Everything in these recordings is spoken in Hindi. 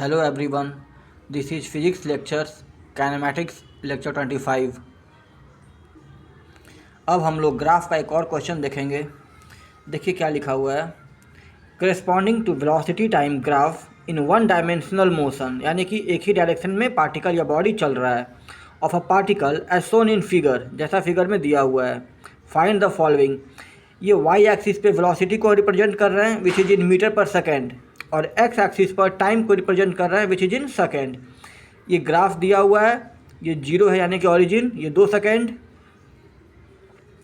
Hello everyone, this is Physics Lectures, Kinematics Lecture 25। अब हम लोग ग्राफ का एक और क्वेश्चन देखेंगे। देखिए क्या लिखा हुआ है, corresponding to velocity time graph in one dimensional motion, यानी कि एक ही डायरेक्शन में पार्टिकल या बॉडी चल रहा है, of a particle as shown in figure, जैसा फिगर में दिया हुआ है। Find the following. ये वाई एक्सिस पे वेलोसिटी को रिप्रेजेंट कर रहे हैं which is in metre per second, और एक्स एक्सिस पर टाइम को रिप्रेजेंट कर रहा है विच इज़ इन सेकेंड। ये ग्राफ दिया हुआ है, ये 0 है यानी कि ऑरिजिन, ये 2 सेकेंड,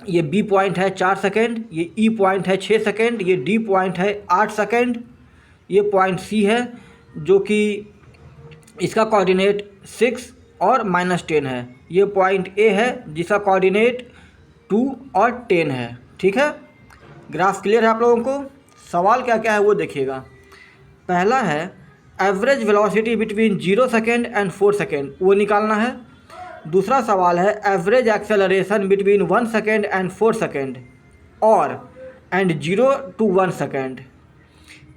ये बी पॉइंट है 4 सेकेंड, ये ई पॉइंट है 6 सेकेंड, ये डी पॉइंट है 8 सेकेंड, ये पॉइंट सी है जो कि इसका कोऑर्डिनेट 6 और -10 है, ये पॉइंट ए है जिसका कोऑर्डिनेट 2 और 10 है। ठीक है, ग्राफ क्लियर है आप लोगों को। सवाल क्या क्या है वो देखिएगा। पहला है average velocity between 0 second and 4 second, वो निकालना है। दूसरा सवाल है average acceleration between 1 second and 4 second और एंड 0 to 1 सेकेंड।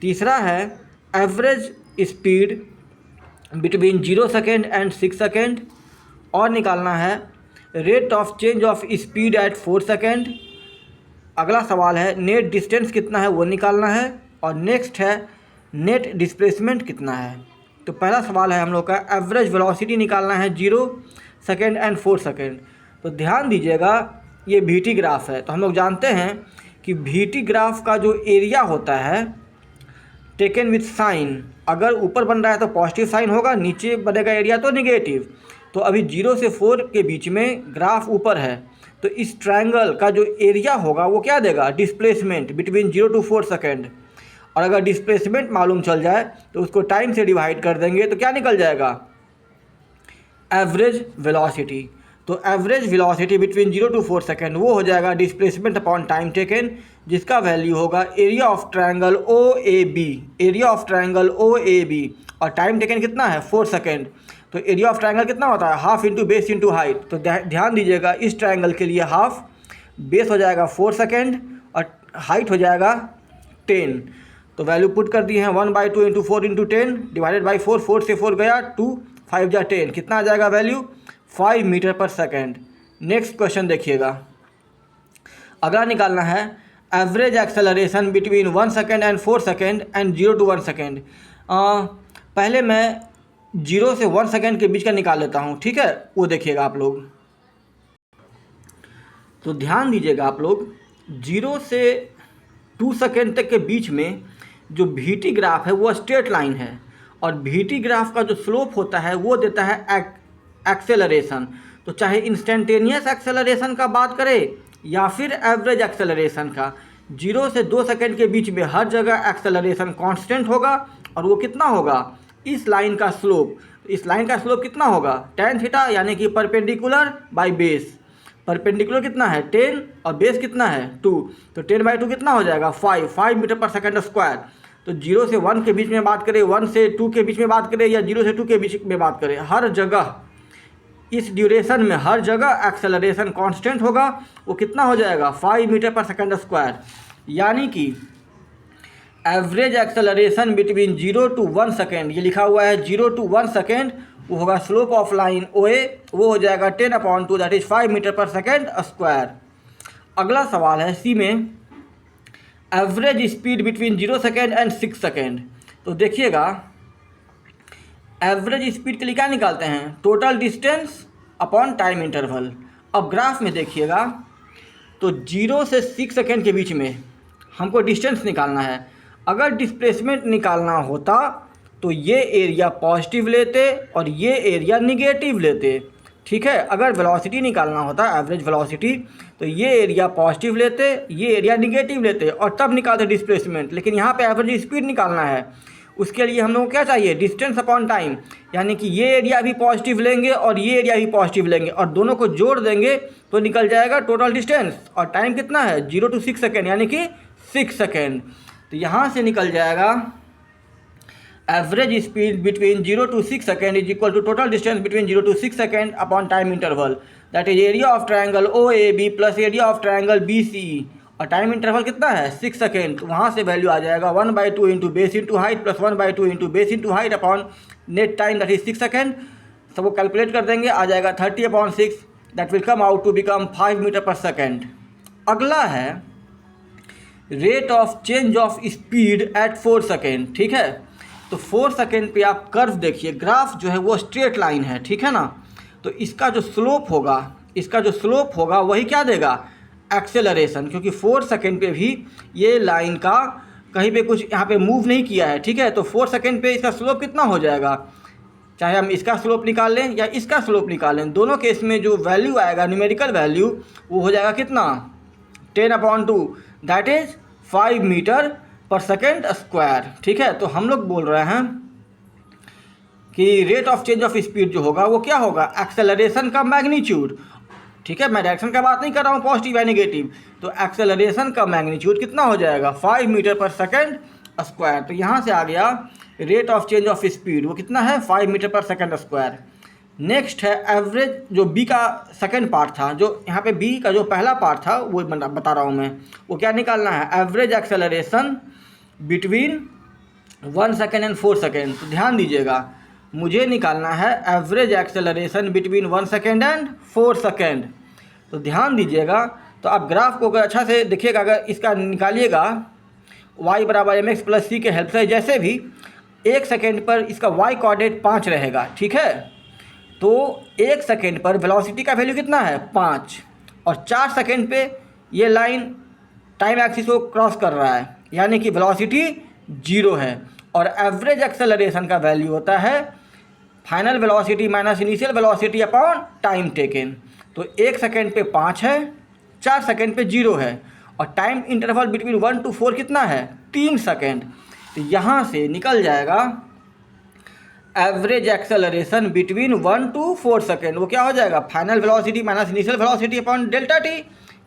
तीसरा है average speed between 0 second and 6 second और निकालना है rate of change of speed at 4 second. अगला सवाल है नेट डिस्टेंस कितना है वो निकालना है, और नेक्स्ट है नेट डिस्प्लेसमेंट कितना है। तो पहला सवाल है हम लोग का एवरेज वेलोसिटी निकालना है 0 सेकेंड एंड 4 सेकेंड। तो ध्यान दीजिएगा ये VT ग्राफ है, तो हम लोग जानते हैं कि VT ग्राफ का जो एरिया होता है टेकन विथ साइन, अगर ऊपर बन रहा है तो पॉजिटिव साइन होगा, नीचे बनेगा एरिया तो निगेटिव। तो अभी 0 से 4 के बीच में ग्राफ ऊपर है, तो इस ट्रायंगल का जो एरिया होगा वो क्या देगा, डिस्प्लेसमेंट बिटवीन 0 to 4 सेकेंड। और अगर डिस्प्लेसमेंट मालूम चल जाए तो उसको टाइम से डिवाइड कर देंगे तो क्या निकल जाएगा, एवरेज वेलोसिटी। तो average velocity between 0 to 4 second वो हो जाएगा डिस्प्लेसमेंट अपॉन टाइम टेकन, जिसका वैल्यू होगा area of triangle OAB, area of triangle OAB। और टाइम टेकन कितना है 4 सेकेंड, तो एरिया ऑफ ट्रायंगल कितना होता है half into base into height. तो ध्यान दीजिएगा इस ट्रायंगल के लिए हाफ, बेस हो जाएगा 4 सेकेंड और हाइट हो जाएगा 10। तो वैल्यू पुट कर दिए हैं 1/2 इंटू 4 इंटू 10 डिवाइडेड बाई 4, 4 से 4 गया 2, 5 जा 10, कितना आ जाएगा value 5 metre per second. Next question देखिएगा। अगला निकालना है average acceleration between 1 second and 4 second and 0 to 1 second. पहले मैं 0 से 1 सेकेंड के बीच का निकाल लेता हूँ, ठीक है, वो देखिएगा आप लोग। तो ध्यान दीजिएगा आप लोग 0 से 2 सेकेंड तक के बीच में जो VT ग्राफ है वो स्ट्रेट लाइन है, और VT ग्राफ का जो स्लोप होता है वो देता है एक्सेलरेशन। तो चाहे इंस्टेंटेनियस एक्सेलरेशन का बात करें या फिर एवरेज एक्सेलरेशन का, 0 से 2 सेकेंड के बीच में हर जगह एक्सेलरेशन कांस्टेंट होगा, और वो कितना होगा इस लाइन का स्लोप। इस लाइन का स्लोप कितना होगा tan थीटा, यानी कि परपेंडिकुलर बाई बेस। परपेंडिकुलर कितना है 10 और बेस कितना है 2, तो 10/2 कितना हो जाएगा 5 मीटर पर सेकेंड स्क्वायर। तो 0 से 1 के बीच में बात करें, 1 से 2 के बीच में बात करें, या 0 से 2 के बीच में बात करें, हर जगह इस ड्यूरेशन में हर जगह एक्सेलरेशन कांस्टेंट होगा। वो कितना हो जाएगा 5 मीटर पर सेकेंड स्क्वायर, यानी कि average acceleration between 0 to 1 second, ये लिखा हुआ है 0 to 1 सेकेंड, वो होगा स्लोप ऑफ लाइन OA, वो हो जाएगा 10/2 that is 5 metre per second square. अगला सवाल है सी में average speed between 0 second and 6 second. तो देखिएगा एवरेज स्पीड के लिए क्या निकालते हैं, total distance upon time interval. अब ग्राफ में देखिएगा तो 0 से 6 सेकेंड के बीच में हमको डिस्टेंस निकालना है। अगर डिस्प्लेसमेंट निकालना होता तो ये एरिया पॉजिटिव लेते और ये एरिया निगेटिव लेते, ठीक है। अगर वेलोसिटी निकालना होता एवरेज वेलोसिटी तो ये एरिया पॉजिटिव लेते, ये एरिया निगेटिव लेते और तब निकालते डिस्प्लेसमेंट। लेकिन यहाँ पे एवरेज स्पीड निकालना है, उसके लिए हम लोग को क्या चाहिए डिस्टेंस अपॉन टाइम, यानी कि ये एरिया भी पॉजिटिव लेंगे और ये एरिया भी पॉजिटिव लेंगे और दोनों को जोड़ देंगे तो निकल जाएगा टोटल डिस्टेंस। और टाइम कितना है 0 to 6 सेकेंड, यानी कि 6 सेकेंड। तो यहाँ से निकल जाएगा average speed between 0 to 6 second is equal to total distance between 0 to 6 second upon time interval, that is area of triangle OAB plus area of triangle BCE और टाइम इंटरवल कितना है 6 सेकेंड। तो वहाँ से वैल्यू आ जाएगा 1/2 into base into height plus 1/2 into base into height upon net time that is 6 second. सबको कैलकुलेट कर देंगे, आ जाएगा 30/6 that will come out to become 5 metre per second. अगला है rate of change of speed at 4 second. ठीक है, तो 4 सेकेंड पे आप कर्व देखिए, ग्राफ जो है वो स्ट्रेट लाइन है, ठीक है ना। तो इसका जो स्लोप होगा वही क्या देगा, एक्सेलरेशन, क्योंकि 4 सेकेंड पे भी ये लाइन का कहीं पे कुछ यहाँ पे मूव नहीं किया है। ठीक है, तो 4 सेकेंड पे इसका स्लोप कितना हो जाएगा, चाहे हम इसका स्लोप निकाल लें या इसका स्लोप निकाल लें, दोनों केस में जो वैल्यू आएगा न्यूमेरिकल वैल्यू वो हो जाएगा कितना 10/2 that is 5 metre per second square. ठीक है, तो हम लोग बोल रहे हैं कि rate of change of speed जो होगा वो क्या होगा, एक्सेलरेशन का मैग्नीट्यूड। ठीक है, मैं डायरेक्शन का बात नहीं कर रहा हूँ पॉजिटिव या नेगेटिव, तो एक्सेलरेशन का मैग्नीट्यूड कितना हो जाएगा 5 मीटर पर सेकेंड स्क्वायर। तो यहाँ से आ गया rate of change of speed वो कितना है 5 metre per second square. Next है एवरेज, जो बी का सेकेंड पार्ट था, जो यहाँ पे बी का जो पहला पार्ट था वो बता रहा हूँ मैं, वो क्या निकालना है, average acceleration between 1 second and 4 second. तो ध्यान दीजिएगा, मुझे निकालना है average acceleration between 1 second and 4 second. तो ध्यान दीजिएगा, तो आप ग्राफ को अगर अच्छा से देखिएगा, अगर इसका निकालिएगा y बराबर mx प्लस c के हेल्प से, जैसे भी 1 सेकेंड पर इसका y कोऑर्डिनेट 5 रहेगा। ठीक है, तो 1 सेकेंड पर वेलोसिटी का वैल्यू कितना है 5, और 4 सेकेंड पे ये लाइन टाइम एक्सिस को क्रॉस कर रहा है, यानी कि वेलोसिटी 0 है। और एवरेज एक्सेलरेशन का वैल्यू होता है final velocity minus initial velocity upon time taken. तो 1 सेकेंड पे 5 है, 4 सेकेंड पे 0 है, और टाइम इंटरवल बिटवीन 1 to 4 कितना है 3 सेकेंड। तो यहाँ से निकल जाएगा average acceleration between 1 to 4 second, वो क्या हो जाएगा final velocity minus initial velocity upon delta T,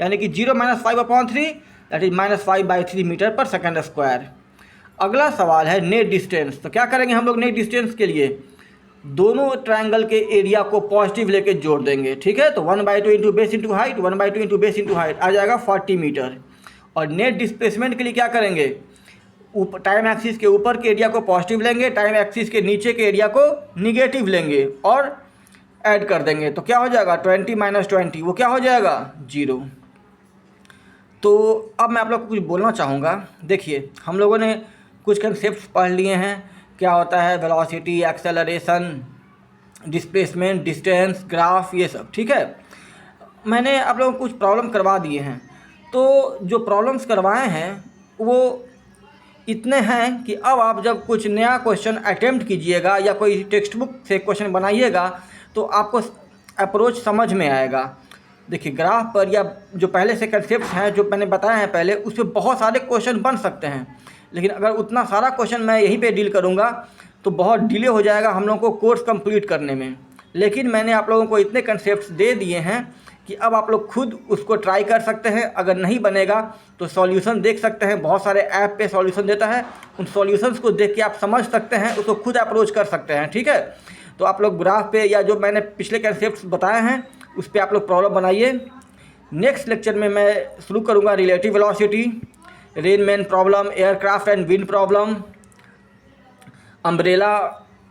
यानी कि 0 - 5/3 that is -5/3 metre per second square. अगला सवाल है नेट डिस्टेंस। तो क्या करेंगे हम लोग नेट डिस्टेंस के लिए, दोनों ट्रायंगल के एरिया को पॉजिटिव लेके जोड़ देंगे। ठीक है, तो 1/2 into base into height, 1/2 into base into height आ जाएगा 40 मीटर। और नेट डिस्प्लेसमेंट के लिए क्या करेंगे, टाइम एक्सिस के ऊपर के एरिया को पॉजिटिव लेंगे, टाइम एक्सिस के नीचे के एरिया को निगेटिव लेंगे और ऐड कर देंगे। तो क्या हो जाएगा 20 - 20, वो क्या हो जाएगा 0। तो अब मैं आप लोग को कुछ बोलना चाहूँगा। देखिए, हम लोगों ने कुछ कंसेप्ट पढ़ लिए हैं, क्या होता है velocity, acceleration, displacement, distance, graph, ये सब। ठीक है, मैंने आप लोगों को कुछ प्रॉब्लम करवा दिए हैं। तो जो प्रॉब्लम्स करवाए हैं वो इतने हैं कि अब आप जब कुछ नया क्वेश्चन अटेम्प्ट कीजिएगा या कोई टेक्स्ट बुक से क्वेश्चन बनाइएगा तो आपको अप्रोच समझ में आएगा। देखिए, ग्राफ पर या जो पहले से कंसेप्ट हैं जो मैंने बताए हैं पहले, उस पर बहुत सारे क्वेश्चन बन सकते हैं, लेकिन अगर उतना सारा क्वेश्चन मैं यहीं पे डील करूँगा तो बहुत डिले हो जाएगा हम लोगों को कोर्स कंप्लीट करने में। लेकिन मैंने आप लोगों को इतने कंसेप्ट्स दे दिए हैं कि अब आप लोग खुद उसको ट्राई कर सकते हैं। अगर नहीं बनेगा तो सॉल्यूशन देख सकते हैं, बहुत सारे ऐप पे सॉल्यूशन देता है, उन सॉल्यूशंस को देख के आप समझ सकते हैं, उसको खुद अप्रोच कर सकते हैं। ठीक है, तो आप लोग ग्राफ पे या जो मैंने पिछले कंसेप्ट्स बताए हैं उस पर आप लोग प्रॉब्लम बनाइए। नेक्स्ट लेक्चर में मैं शुरू करूँगा relative velocity, Rain Man problem, aircraft and wind problem, umbrella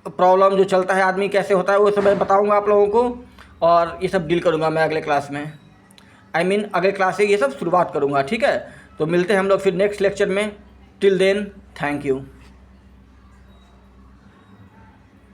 problem जो चलता है आदमी कैसे होता है वो सब मैं बताऊंगा आप लोगों को, और ये सब डील करूंगा मैं अगले क्लास में। अगले क्लास से ये सब शुरुआत करूंगा। ठीक है, तो मिलते हैं हम लोग फिर नेक्स्ट लेक्चर में। Till then, thank you.